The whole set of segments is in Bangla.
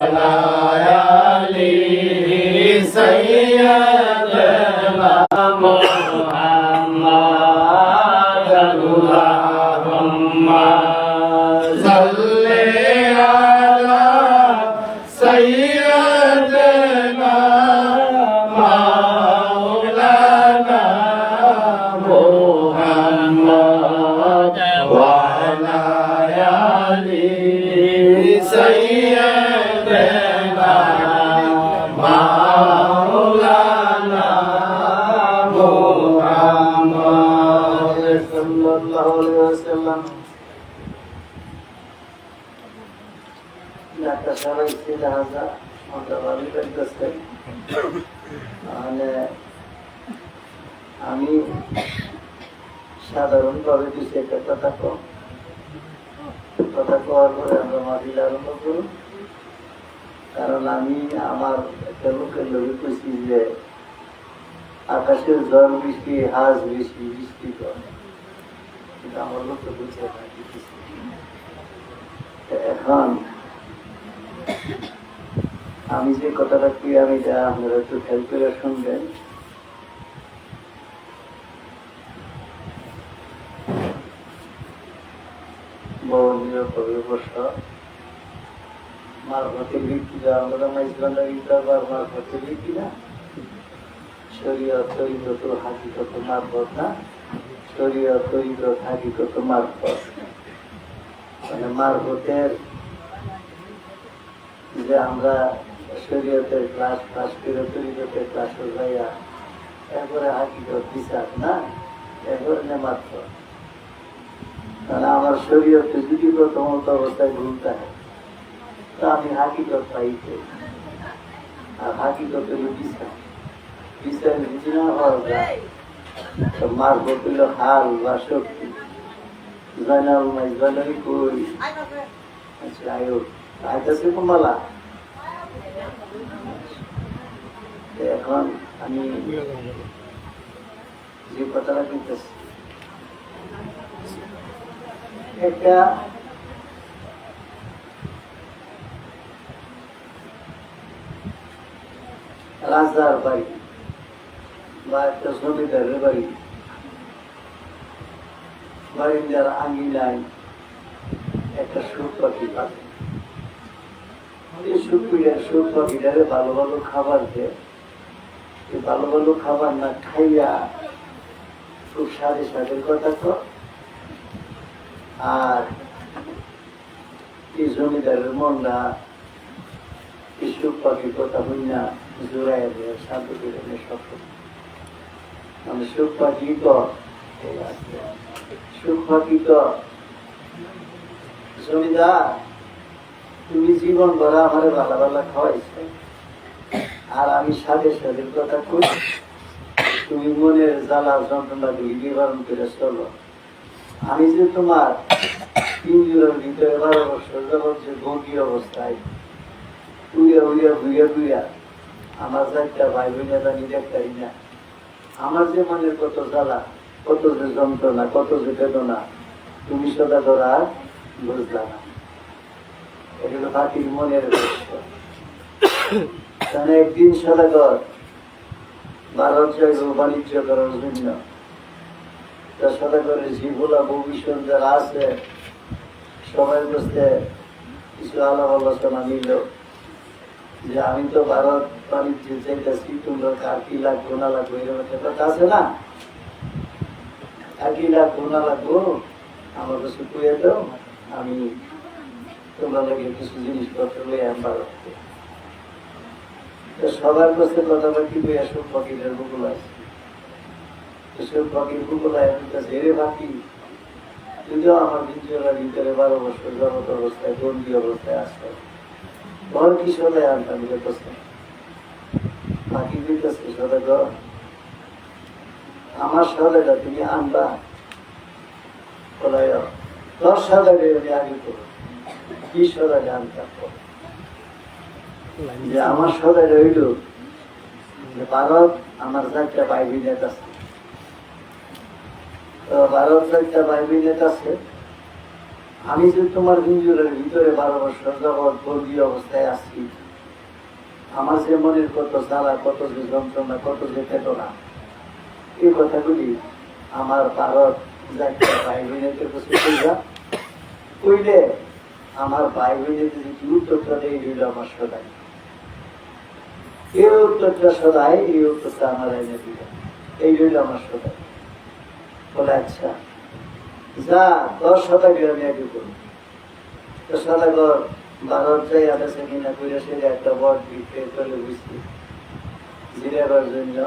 আলী সাইয়্যিদানা মুহাম্মাদ আল্লাহুম্মা সাল্লি আলা সাইয়্যিদানা মাওলানা মুহাম্মাদ ওয়া আলা আলি সাইয়্যিদানা মাওলানা মুহাম্মাদ সাল্লাল্লাহু আলাইহি ওয়াসাল্লাম। ডাক্তার সাহেব ইস্তিদা হাজা আমরা ভাবি করতেছেন। আমি সাধারণভাবে কিছু একটা কথা কওয়ার পরে আমরা মাহিলা আরম্ভ করুন। কারণ আমি আমার একটা লোকের লোকে কইছি যে আকাশের ঝড় বৃষ্টি হাঁস বৃষ্টি বৃষ্টি করে, কিন্তু আমার লোক তো বুঝতে পারি। এখন আমি যে কথাটা কি আমি যা আপনারা একটু খেয়াল করে শুনবেন। বহনীয় পরিবর্ষ মারফতের ব্যক্তি যা আমরা মাইজবান্ডার ইন্টারবার মারফতের ব্যক্তি না, শরীয়ত তরিকত হাকিকত মারফত না, শরীয়ত তরিকত হাকিকত মারফত। মানে মারফতের যে আমরা শরীয়তের ক্লাস পাস করে তরিকতের ক্লাস যাইয়া এরপরে হাকিকত বিচার না, এরপরে মারফত। তাহলে আমার শরীয়তে যদি প্রথমত অবস্থায় ভুল থাকে তা আমি হাকিকত পাইতে, আর হাকিকত হলো বিচার। বিচার বুঝি না হওয়া যায় তো মারফত হইল হাল বা শক্তি। জানাল মাইজবানারি কই আচ্ছা আয়ো আইতাছে কমালা। এখন আমি যে কথাটা বলতেছি, একটা রাজার বাড়ি বা একটা জমিদারের বাড়ি, বাড়ির আঙ্গিনায় একটা সুখ পাখি পাবে। এই সুখ পাখিটারে ভালো ভালো খাবার দেয়। ভালো ভালো খাবার না খাইয়া খুব সাদে সাদের কথা কর, আর এই জমিদারের মনটা এই সুখ পাখির কথা হই না জোড়াই দেয়, শান্ত করে সফল। মানে সুখ পাখি তো সুখ পাখি তো জমিদার তুমি জীবন ভরা আমারে ভালো ভালো খাওয়াইছো, আর আমি সাদে সাদের কথা কই, তুমি মনের জ্বালা যন্ত্রণা গুলি নিবারণ করে চলো। আমি যে তোমার পিঞ্জুরের ভিতরে 12 বছর যাবত যে বন্দি অবস্থায় উইয়া উইয়া ভুইয়া ভুইয়া আমার যাইটা ভাই বোনের আমি দেখতাই না। আমার যে মনের কত জ্বালা, কত যে যন্ত্রণা, কত যে বেদনা তুমি সদা ধরা বুঝলা না। এগুলো পাখির মনের কারণ একদিন সদাগর ভারত যাইব বাণিজ্য করার জন্য। তা সদাগরের জীবলা ভবিষ্যৎ যারা আছে সবাই বসতে কিছু আলাপ আলোচনা নিল যে আমি তো ভারত বাণিজ্য চাইতেছি, তোমরা কার কি লাগবো না লাগবো এরকম একটা কথা আছে না, আর কি লাগবো না লাগবো আমার কাছে কুয়ে দাও, আমি তোমরা লাগে কিছু জিনিসপত্র লইয়া ভারতকে। সবার কাছে কথা বাকি বই এসব পাখিটার বুকুল আছে, এসব পাখির বুকুল ঝেড়ে পাখি যদিও আমার ভিতরে 12 বছর জগত অবস্থায় বন্দি অবস্থায় আসতে ঘর কি সদায় আনতাম পাখি দিতেছে সদায় ঘর আমার সদায়টা তুমি আনবা বলাই 10 সদায় আমি আগে করো কি সদায় আনতাম যে আমার সদায় রইল যে ভারত আমার যাইটা বাইবি নেট আছে। তো ভারত যাইটা বাইবি নেট আছে, আমি যে তোমার হিঞ্জুরের ভিতরে 12 বছর যাবৎ বন্দী অবস্থায় আছি, আমার যে মনের কত জ্বালা, কত যে যন্ত্রণা, কত যে চেতনা, এই কথাগুলি আমার ভারত ভাই বোনেদের কাছে কইলে আমার ভাই বোনেদের যে উত্তরটা এই হইল আমার সদাই, এই উত্তরটা সদাই, এই উত্তরটা আমার এনে দিল, এই হইল আমার সদাই। বলে আচ্ছা যা 10 শতাংশ আমি আগে করি, তো সদাগর ভারত যাই আছে কিনা করে সে একটা বট বিক্রি করে বুঝছি জিরাবার জন্য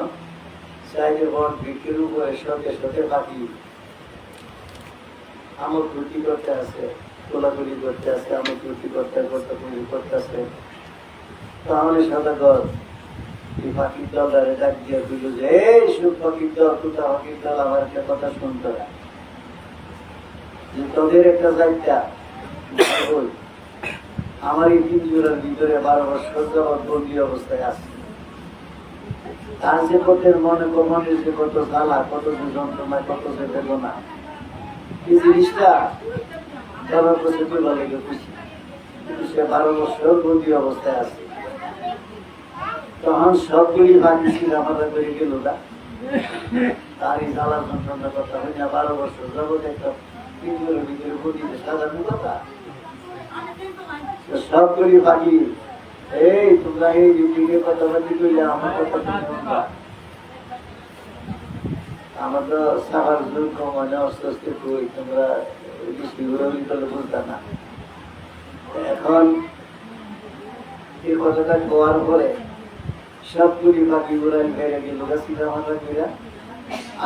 চাইলে বট বিক্রির উপরে শতে শতে পাখি আমল রুটি করতে আছে, কোলাকুলি করতে আছে, আমল রুটি করতে করতে পুলি করতেছে। তাহলে সদাগর এই পাখির দলদারে ডাক দিয়ে দিল যে এই সুখ পাখির দল, তুতা পাখির দল, আমার একটা কথা শুনতে হয় যে তোদের একটা জায়গা আমার এই পিঞ্জরার ভিতরে 12 বছর যাবৎ বন্দী অবস্থায় আছে। তার যে কতের মনে যে কত জ্বালা, কত যে যন্ত্রণা, কত যে বেদনা, এই জিনিসটা আমার কাছে বলা লেগে খুশি। কিন্তু সে 12 বছর বন্দী অবস্থায় আছে। তখন সবগুলি বাকি ছিল আমরা করে গেল না, তার এই জ্বালা যন্ত্রণার কথা হয় না। 12 বছর যাবৎ একটা পিঞ্জরের ভিতরে বন্দী, সাধারণ কথা। সবগুলি বাকি, এই তোমরা এই দিকে কথাবার্তি করলে আমার কথা আমার তো সাহার দুঃখ মানে আস্তে আস্তে কই তোমরা বৃষ্টি ঘুরাবি করলে বুঝতাম না। এখন এই কথাটা কোয়ার পরে সবগুলি পাখি উড়াই বেড়ে গেল সিনেমাটা,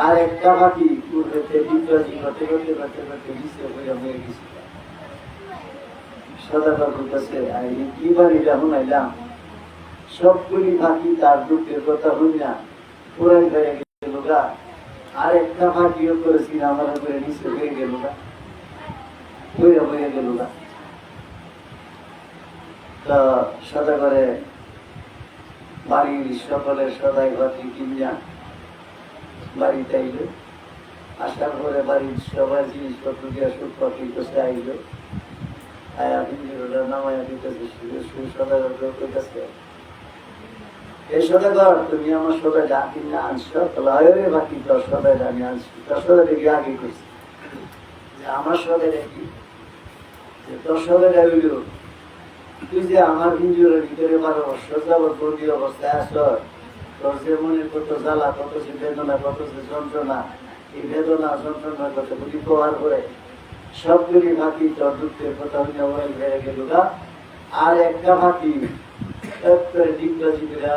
আর একটা পাখি উঠে বিদ্রাজি করতে করতে করতে করতে নিচে হয়ে গেছিল। সদাগর বলতেছে কি বাড়ি যখন আইলাম সবগুলি পাখি তার দুঃখের কথা হই না পুরাই হয়ে গেল গা, আর একটা পাখিও করেছি আমার করে নিচে হয়ে গেল গা, হয়ে গেল গা। তো সদাগরে বাড়ির সকলের সদাই পাখি কিনিয়া বাড়িতে আইল। আসার পরে বাড়ির সবাই জিনিসপত্র দিয়া সুখ পাখি কাছে আইল। তুমি আমার সবাই ডাকি না আনছো, বাকি 10 সবাই আমি আনছি। 10 সবাই দেখি আগে করছি যে আমার সবাই দেখি 10 সবাই ডাকিল তুই যে আমার হিঞ্জুরের ভিতরে 12 বছর যাবৎ বন্দী অবস্থায় আস, তোর যে মনের কত জ্বালা, কত যে বেদনা, কত যে যন্ত্রণা, এই বেদনা যন্ত্রণার কথা বুঝি পাওয়ার পরে সবগুলি পাখি তোর দুঃখের কথা হয়ে বেড়ে গেল গা, আর একটা পাখি ডিগবাজিরা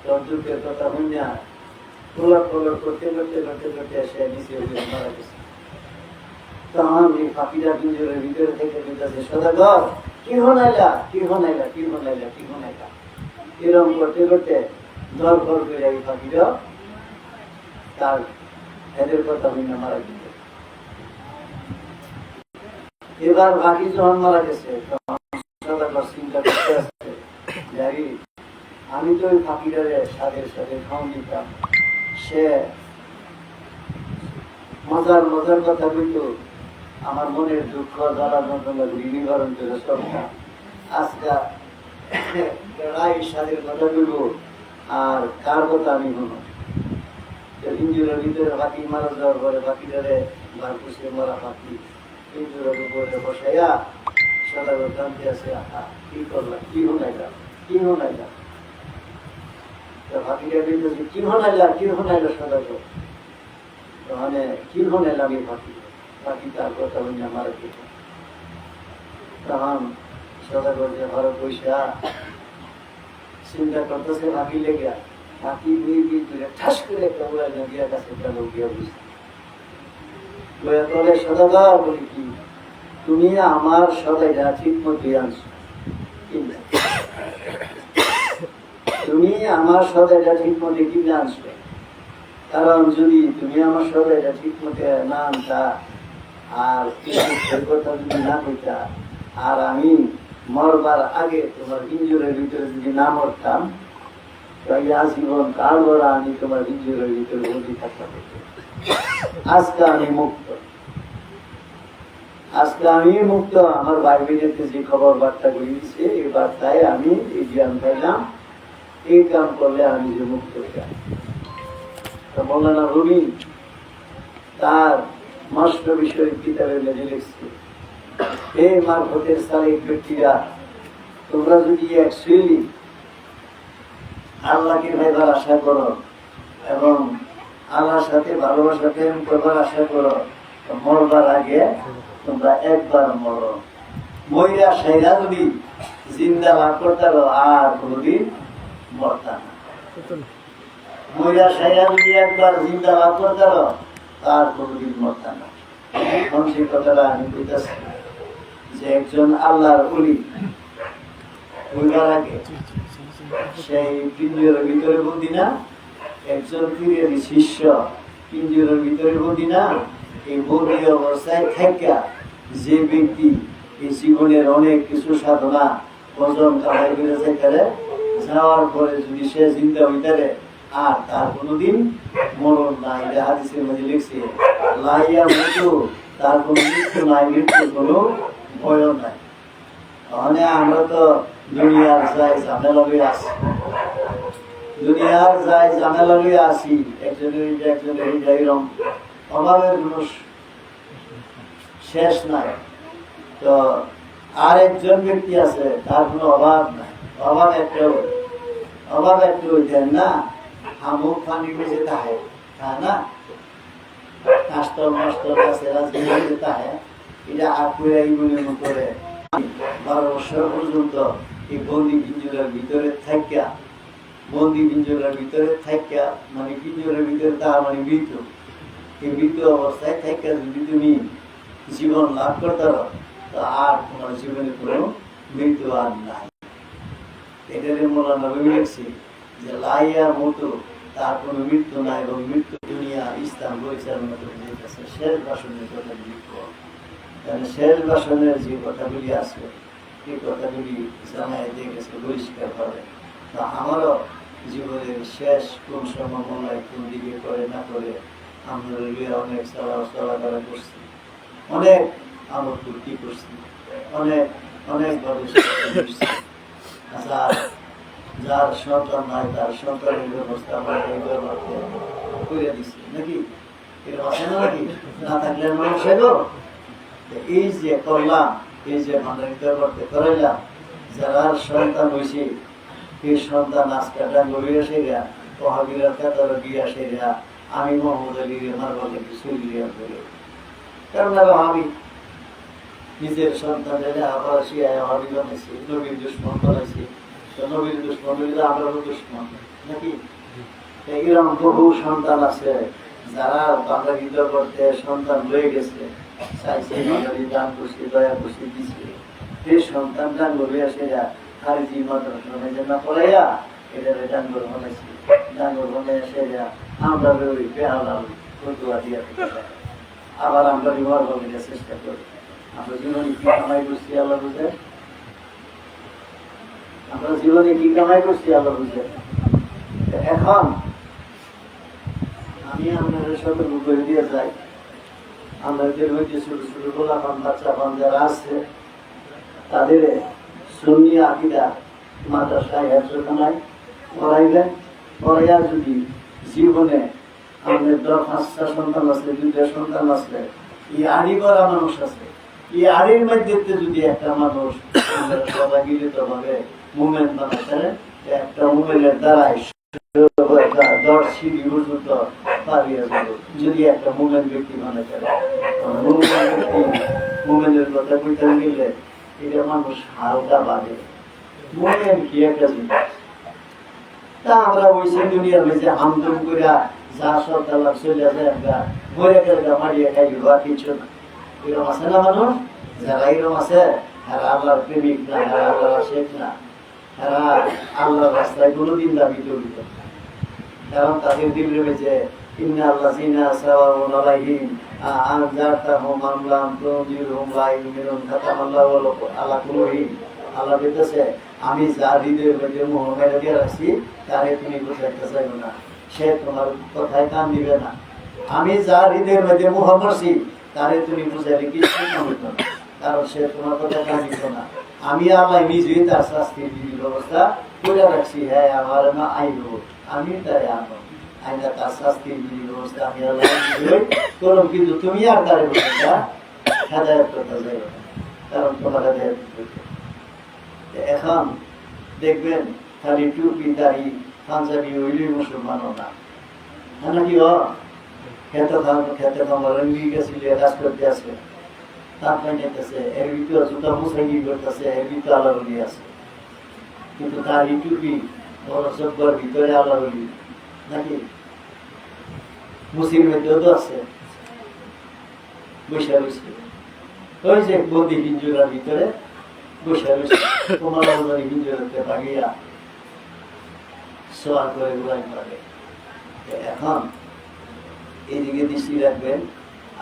তোর দুঃখের কথা হইয়া পোলট পোলট করতে করতে করতে করতে এসে নিচে মারা গেছে। তখন এই পাখিরা পিঞ্জরের ভিতরে থেকে বলতেছে সদাগর কি হনাইলা, কি হনাইলা, কি হনাইলা, কি হনাইলা, এরকম করতে করতে দর ঘর করে এই পাখিরা তার এদের কথা হইয়া মারা গেছে। এবার বাকি যখন মারা গেছে চিন্তা করতে আসছে আমি তো ওই ফাঁকিটারে সাথে সাথে খাওয়ান দিতাম, সে মজার মজার কথা বলতো, আমার মনের দুঃখ জ্বালা যন্ত্রণা গুলি নিবারণ করে সবটা। আজকে রায় সাদের কথা বলবো আর কার কথা আমি শুনো। হিন্দুরের ভিতরে পাখি মারা যাওয়ার পরে পাখিটারে বার পুষে মারা পাখি পিঞ্জরের উপরে বসাইয়া সদাগর কান্তি আছে, আহা কি করলাম, কি হনাইলাম, কি হনাইলাম। পাখিটা বলতেছে কি হনাইলা, কি হনাইলা সদাগর, মানে কি হনাইলাম এই পাখি, পাখি তার কথা বললে মারা যেত। তখন সদাগর যে ঘরে বৈশা চিন্তা করতেছে পাখি লেগে, পাখি দুই দুই ঠাস করে একটা উড়াই গিয়া কাছে গিয়া বুঝতে বলে সদাগর বলি কি তুমি আমার সদাইটা ঠিক মতো আনছো, তুমি আমার সদাইটা ঠিক মতো কিনে আনছো, কারণ যদি তুমি আমার সদাইটা ঠিক মতো না আনতা আর কথা যদি না কইতা আর আমি মরবার আগে তোমার ইঞ্জুরের ভিতরে যদি না মরতাম তাহলে আজীবন কাল বড়া আমি তোমার ইঞ্জুরের ভিতরে বন্দি থাকতাম। আজকে আমি মুক্ত, আজকে আমি মুক্ত। আমার ভাই বোনেরকে যে খবর বার্তা করে দিচ্ছে এই বার্তায় আমি এই জ্ঞান পাইলাম, এই কাম করলে আমি যে মুক্ত হইলাম। মৌলানা রুমি তার মাস্টার বিষয় কিতাবে লেখে লিখছে, এই মারফতের সালেক ব্যক্তিরা তোমরা যদি অ্যাকচুয়ালি আল্লাহকে ভাইবার আশা করো এবং আল্লাহর সাথে ভালোবাসা প্রেম করবার আশা করো, মরবার আগে তোমরা একবার মরো। মইরা সাইরা যদি জিন্দা লাভ করতে আর কোনদিন মরতা না। মইরা সাইরা যদি একবার জিন্দা লাভ করতে আর কোনদিন মরতা না। এখন সেই কথাটা আমি বলতেছি যে একজন আল্লাহর ওলি হইবার আগে সেই পিঞ্জরের ভিতরে বন্দি না, একজন পীরের শিষ্য পিঞ্জরের ভিতরে বন্দি না। এই বন্দি অবস্থায় থাকা যে ব্যক্তি এই জীবনের অনেক কিছু সাধনা ভজন কামাই করে যেখানে যাওয়ার পরে যদি সে চিন্তা হইতারে আর তার কোনোদিন মরণ নাই। এটা হাদিসের মধ্যে লিখছে, লাইয়া মৃত্যু, তার কোনো মৃত্যু নাই, মৃত্যুর কোনো ভয় নাই। মানে আমরা তো দুনিয়ার যাই ঝামেলা লইয়া আছি, দুনিয়ার যাই ঝামেলা লইয়া আছি, একজনের এরকম অভাবের কোনো শেষ নাই। তো আর একজন ব্যক্তি আছে তার কোনো অভাব নাই, অভাব একটু দেন না, আমুক পানি বেঁচে থাকে তা না, কাস্টম আছে রাজনীতি যেতে হয়, এটা আকুয়া ইগুলির করে 12 বছর পর্যন্ত এই বন্দি পিঞ্জরার ভিতরে থাকিয়া, বন্দি পিঞ্জরার ভিতরে থাকিয়া মানে পিঞ্জরার ভিতরে তার মানে মৃত, এই মৃত অবস্থায় থাকিয়া যদি তুমি জীবন লাভ করতে পারো তো আর তোমার জীবনে কোনো মৃত্যু আর নাই। এটারে মৌলানা রবি লিখছি যে লাইয়ার মতো তার কোনো মৃত্যু নাই এবং মৃত্যু দুনিয়া ইসলাম পরিচালনা করে যেতেছে। শেষ বাসনের কথা লিখব, শেষ বাসনের যে কথাগুলি আছে এই কথাগুলি জানাই দিয়ে গেছে পরিষ্কার করে। তা আমারও জীবনের শেষ কোন সময় মনে হয় কোন দিকে করে না করে আমরা অনেক চলাফেরা করছি, অনেক আমল ফুর্তি করছি, অনেকভাবে আচ্ছা যার সন্তান নাই তার সন্তানের ব্যবস্থা আমরা করে দিচ্ছি নাকি, এরকম আছে না নাকি? না থাকলে মানুষ এই যে করলাম, এই যে মানবিকতা করতে করাইলাম, যারা সন্তান হয়েছে এই সন্তান আজকে ডাঙ্গলিয়া সেরা পহাবিরার কাতারা গিয়া সেরা আমি মোহাম্মদ আলী মারবাকে কিছু গিয়া করে, কারণ আমি নিজের সন্তানের আবার শিয়ায় হাবি বানাইছি, নবীর দুশ্মন বানাইছি, নবীর দুশ্মন হইলে আমরাও দুশ্মন নাকি। এরকম বহু সন্তান আছে যারা বাঙালিত করতে সন্তান রয়ে গেছে, চাইছে বাঙালি দান করছি, দয়া করছি, দিচ্ছে, এই সন্তান দান করে সেরা খারিজি মাদ্রাসা না পড়াইয়া এটা ডাঙ্গর বানাইছি, ডাঙ্গর বানাইয়া সেরা আমরা ওই বেহালাল ফতুয়া দিয়া আবার আমরা ব্যবহার করতে চেষ্টা করি। আমরা জীবনে কি কামাই করছি আল্লাহ বুঝে, আমরা জীবনে কি কামাই করছি আল্লাহ বুঝে। এখন আমি আপনাদের সতর্ক করে দিয়ে যাই, আমাদের হইতে ছোট ছোট গোলাপান বাচ্চা পান যারা আছে তাদের সুন্নি আকীদা মাদ্রাসায় হেফজখানায় পড়াইবেন। পড়াইয়া যদি জীবনে আমাদের 10-5টা সন্তান আছে, 2টা সন্তান আছে, এই আড়ি করা মানুষ আছে, এই আড়ির মধ্যে যদি একটা মানুষ সবাই মিলিত ভাবে মুভমেন্ট বানাতে, একটা মুভমেন্টের দ্বারাই 10 সিঁড়ি পর্যন্ত পারিয়ে যাবে যদি একটা মুভমেন্ট ব্যক্তি বানাতে। মুভমেন্টের কথা কইতে গেলে এটা মানুষ হালকা বাড়ে, মুভমেন্ট কি একটা জিনিস। তা আমরা ওই সে দুনিয়ার মধ্যে আমদম করে যা সব তালাক চলে আসে একটা বইয়ে গেলে মারিয়ে খাই আর কিছু না। এরকম আছে না মানুষ, যারা এরকম আছে এরা আল্লাহর প্রেমিক না, এরা আল্লাহর শেখ না, এরা আল্লাহর রাস্তায় কোনোদিন দাবি জড়িত। কারণ তাদের দিল রয়েছে ইন্না আল্লাযিনা সাওয়াউন আলাইহিম আনজারতাহুম আম লাম তুনজিরহুম লা ইউমিনুন খাতামাল্লাহু আলা কুলুবিহিম। আল্লাহ বলতেছে আমি যার হৃদয়ের মধ্যে মোহ মেরে দিয়ে রাখছি তারে তুমি বুঝাইতে চাইব না, সে তোমার কথায় কান দিবে না। আমি যার হৃদয়ের মধ্যে মোহ করছি তারে তুমি বুঝাইলে কিছু হইতো না, কারণ সে তোমার কথা কাঁদিত না। আমি আল্লাহ নিজেই তার শাস্তির বিধি ব্যবস্থা করে রাখছি। হ্যাঁ, আমার না আইব, আমি তাই আনো আইনা তার শাস্তির বিধি ব্যবস্থা আমি আল্লাহ করুন, কিন্তু তুমি আর তারে বলতে হেদায়ত করতে যাই, কারণ তোমার হেদায়ত করতে। এখন দেখবেন খালি টুপি দাড়ি পাঞ্জাবি হইলেই মুসলমানও না, হ্যাঁ নাকি? খেতে তোমার রঙিয়ে গেছিল, কাজ করতে আছে, তার পাইতেছে, এর ভিতরে জুতা মুসাইগি করতেছে, এর ভিতরে আল্লাহ বলি আছে, কিন্তু দাড়ি টুপি বড় সব্বর ভিতরে আল্লাহ বলি নাকি? মুসলিমের তো আছে বসে রয়েছে, ওই যে বন্দি হিঞ্জুরার ভিতরে বসে রয়েছে, তোমার হিঞ্জুরাতে ভাগিয়া সোয়ার করে ঘুরাই পারে। এখন এইদিকে দৃষ্টি রাখবেন।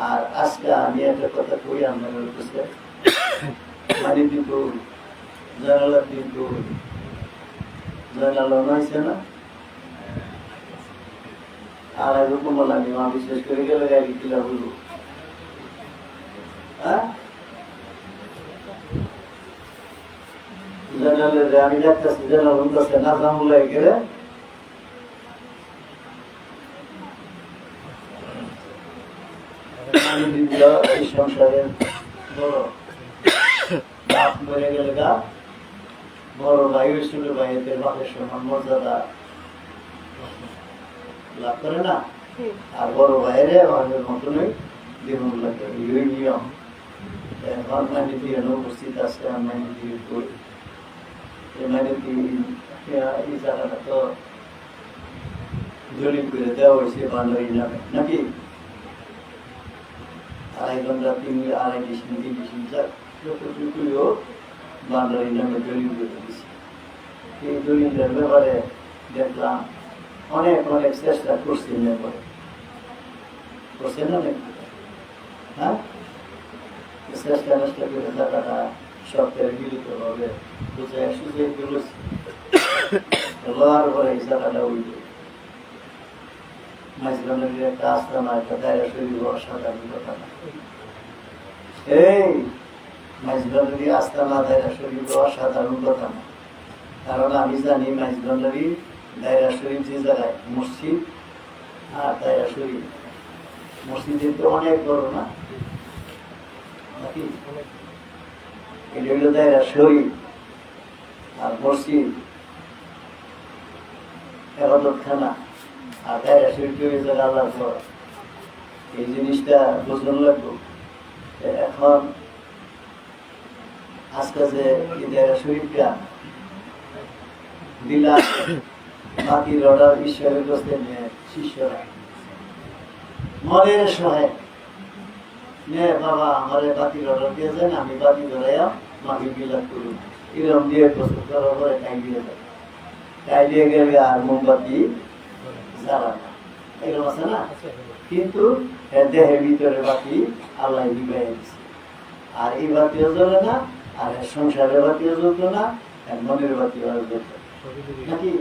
আর আজকে আমি একটা কথা কই, আপনাদের কাছে মানিকপুর জয়নালাদপুর জয়নালন হয়েছে না, আর এরকম লাগে মা বিশেষ করে গেলে গাড়ি কিলা বলবো, হ্যাঁ জয়নালের আমি দেখতেছি জয়নালন কাছে না জামুলাই গেলে এই সংসারের বড় বাপ মরে গেলে গা বড় ভাই ছোট ভাইদের বাপের সমান মর্যাদা লাভ করে না, আর বড় ভাইরে ভাইয়ের মতনই জীবন লাগে, এই নিয়ম। উপস্থিত আছে এই জায়গাটা তো জরিপ করে দেওয়া হয়েছে বান্ডারি নামে নাকি? 2.5 ঘন্টা 2.5 ডিসিম 3 ডিসিম যতটুকুও বান্ডারি নামে জরিপ করে দিয়েছে। এই জরিপের ব্যাপারে দেখলাম অনেক অনেক চেষ্টা করছেন, ব্যাপারে করছেন অনেক, হ্যাঁ চেষ্টা নষ্টা করে টাকাটা সরকার মিলিত ভাবে বুঝে সুযোগ বলেছে, লওয়ার পরে এই টাকাটা উঠল মাঝখানের একটা আস্থানা, একটা দায়রা শরীর অসাধারণ কথা না। এই মাঝখানের আস্থানা দায়রা শরীর অসাধারণ কথা না, কারণ আমি জানি মাঝখানের দায়রা শরীফ যে জায়গায় মসজিদ আর দায়রা শরীফ, মসজিদের তো অনেক বড় না নাকি? এটা হইল দায়রা শরীফ আর মসজিদ এবাদতখানা, আর দায়রা শরীফ হয়ে যায় আল্লাহর ঘর। এই জিনিসটা বোঝানো লাগবে। এখন আজকে যে এই দায়রা শরীফটা দিলা বাতির অর্ডার ঈশ্বরের কাছে নিয়ে শিষ্যরা মনের সহায় নে বাবা আমার বাতির অর্ডার দিয়েছেন, আমি বাতি ধরাইয়া মাকে বিলাপ করুন, এরকম দিয়ে প্রস্তুত করার পরে টাই দিয়ে দেয়, টাই দিয়ে গেলে আর মোমবাতি জ্বালা না, এরকম আছে না? কিন্তু দেহের ভিতরে বাতি আল্লাহ বিবাহ দিচ্ছে, আর এই বাতিও জ্বলে না, আর সংসারের বাতিও জ্বলতো না, আর মনের বাতিও জ্বলত নাকি?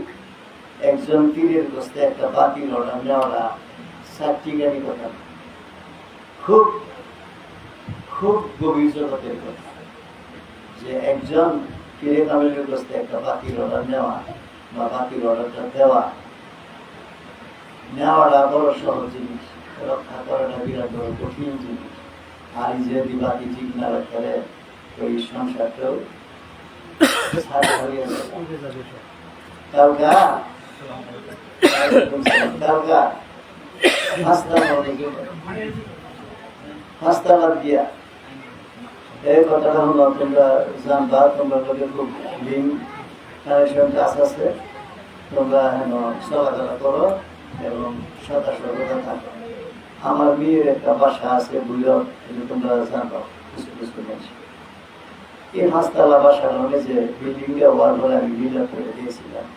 একজন পীরের কাছে একটা বাতির অর্ডার নেওয়াটা 4টি গাড়ি কথা, খুব খুব গভীর জগতের কথা, যে একজন পীরে কামেলের কাছে একটা বাতির অর্ডার নেওয়া বা বাতির অর্ডারটা নেওয়াটা বড় সহজ জিনিস, রক্ষা করাটা বিরাট বড় কঠিন জিনিস। আর এই যে বাতি ঠিক না রাখলে ওই সংসারটাও হাসতাবাদ দিয়া এই কথাটা হলো তোমরা জানবা, তোমরা লোকের খুব লিঙ্ক কানেকশন কাজ আছে, তোমরা চলাচলা করো এবং সতর্কতা থাকো। আমার মেয়ের একটা বাসা আছে বুঝলো, তোমরা জানবা কিছু কিছু জিনিস। এই 5তলা বাসার মানে যে বিল্ডিংটা হওয়ার পরে আমি মিলাদ করে দিয়েছিলাম,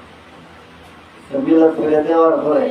মিলাদ করে দেওয়ার পরে